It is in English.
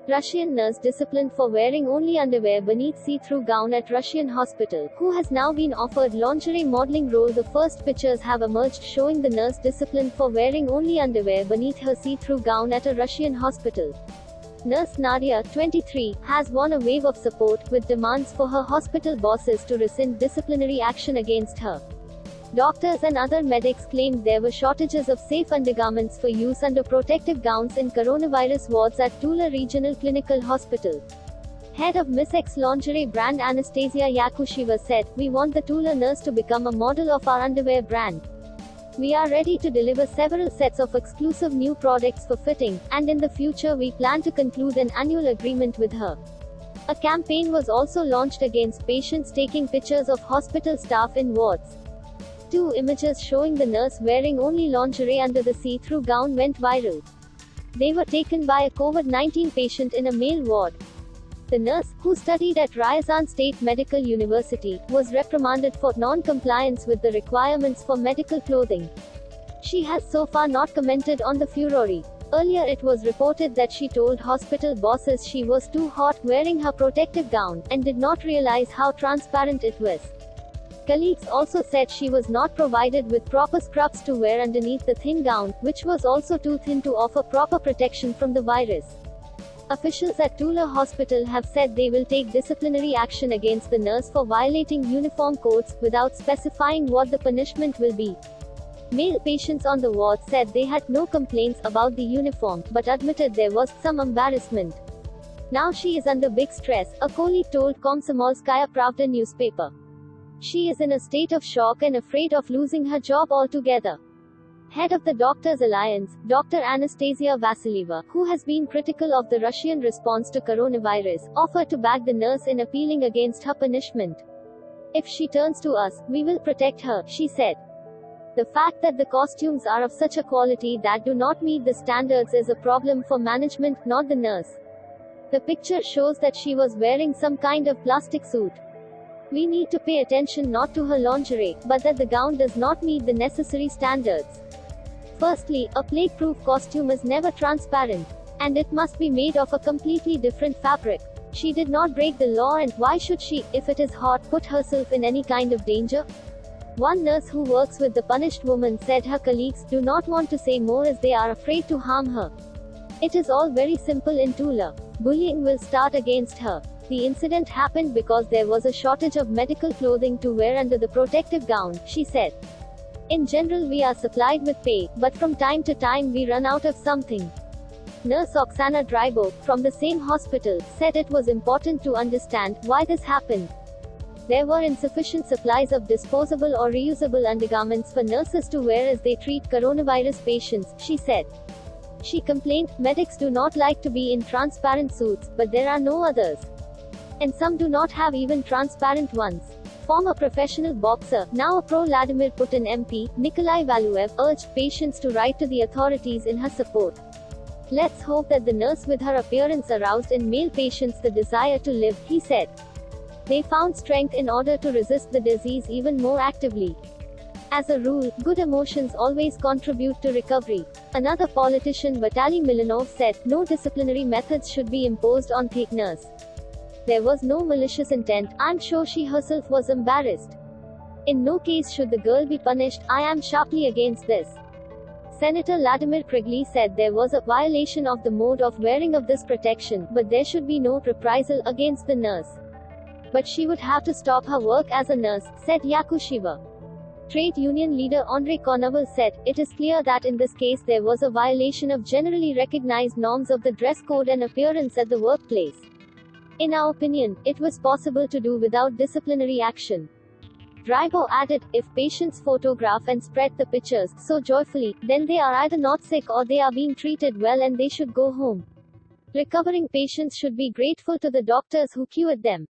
Russian nurse disciplined for wearing only underwear beneath see-through gown at Russian hospital, who has now been offered lingerie modeling role. The first pictures have emerged showing the nurse disciplined for wearing only underwear beneath her see-through gown at a Russian hospital. Nurse Nadia, 23, has won a wave of support, with demands for her hospital bosses to rescind disciplinary action against her. Doctors and other medics claimed there were shortages of safe undergarments for use under protective gowns in coronavirus wards at Tula Regional Clinical Hospital. Head of Miss X lingerie brand Anastasia Yakusheva said, "We want the Tula nurse to become a model of our underwear brand. We are ready to deliver several sets of exclusive new products for fitting, and in the future we plan to conclude an annual agreement with her." A campaign was also launched against patients taking pictures of hospital staff in wards. Two images showing the nurse wearing only lingerie under the see-through gown went viral. They were taken by a COVID-19 patient in a male ward. The nurse, who studied at Ryazan State Medical University, was reprimanded for non-compliance with the requirements for medical clothing. She has so far not commented on the furore. Earlier it was reported that she told hospital bosses she was too hot wearing her protective gown, and did not realize how transparent it was. Colleagues also said she was not provided with proper scrubs to wear underneath the thin gown, which was also too thin to offer proper protection from the virus. Officials at Tula Hospital have said they will take disciplinary action against the nurse for violating uniform codes, without specifying what the punishment will be. Male patients on the ward said they had no complaints about the uniform, but admitted there was some embarrassment. Now she is under big stress, a colleague told Komsomolskaya Pravda newspaper. She is in a state of shock and afraid of losing her job altogether. Head of the Doctors Alliance, Dr. Anastasia Vasilieva, who has been critical of the Russian response to coronavirus, offered to back the nurse in appealing against her punishment. "If she turns to us, we will protect her," she said. The fact that the costumes are of such a quality that do not meet the standards is a problem for management, not the nurse. The picture shows that she was wearing some kind of plastic suit. We need to pay attention not to her lingerie, but that the gown does not meet the necessary standards. Firstly, a plague-proof costume is never transparent. And it must be made of a completely different fabric. She did not break the law, and why should she, if it is hot, put herself in any kind of danger? One nurse who works with the punished woman said her colleagues do not want to say more as they are afraid to harm her. "It is all very simple in Tula. Bullying will start against her. The incident happened because there was a shortage of medical clothing to wear under the protective gown," she said. "In general we are supplied with pay, but from time to time we run out of something." Nurse Oksana Drybo, from the same hospital, said it was important to understand why this happened. There were insufficient supplies of disposable or reusable undergarments for nurses to wear as they treat coronavirus patients, she said. She complained, "Medics do not like to be in transparent suits, but there are no others. And some do not have even transparent ones." Former professional boxer, now a pro-Vladimir Putin MP, Nikolai Valuev, urged patients to write to the authorities in her support. "Let's hope that the nurse with her appearance aroused in male patients the desire to live," he said. "They found strength in order to resist the disease even more actively. As a rule, good emotions always contribute to recovery." Another politician, Vitaly Milanov, said, "No disciplinary methods should be imposed on the nurse. There was no malicious intent. I'm sure she herself was embarrassed. In no case should the girl be punished. I am sharply against this." Senator Vladimir Krigley said there was a violation of the mode of wearing of this protection, but there should be no reprisal against the nurse. "But she would have to stop her work as a nurse," said Yakusheva. Trade union leader Andrei Konoval said, "It is clear that in this case there was a violation of generally recognized norms of the dress code and appearance at the workplace. In our opinion, it was possible to do without disciplinary action." Drybo added, "If patients photograph and spread the pictures so joyfully, then they are either not sick or they are being treated well and they should go home. Recovering patients should be grateful to the doctors who cured them."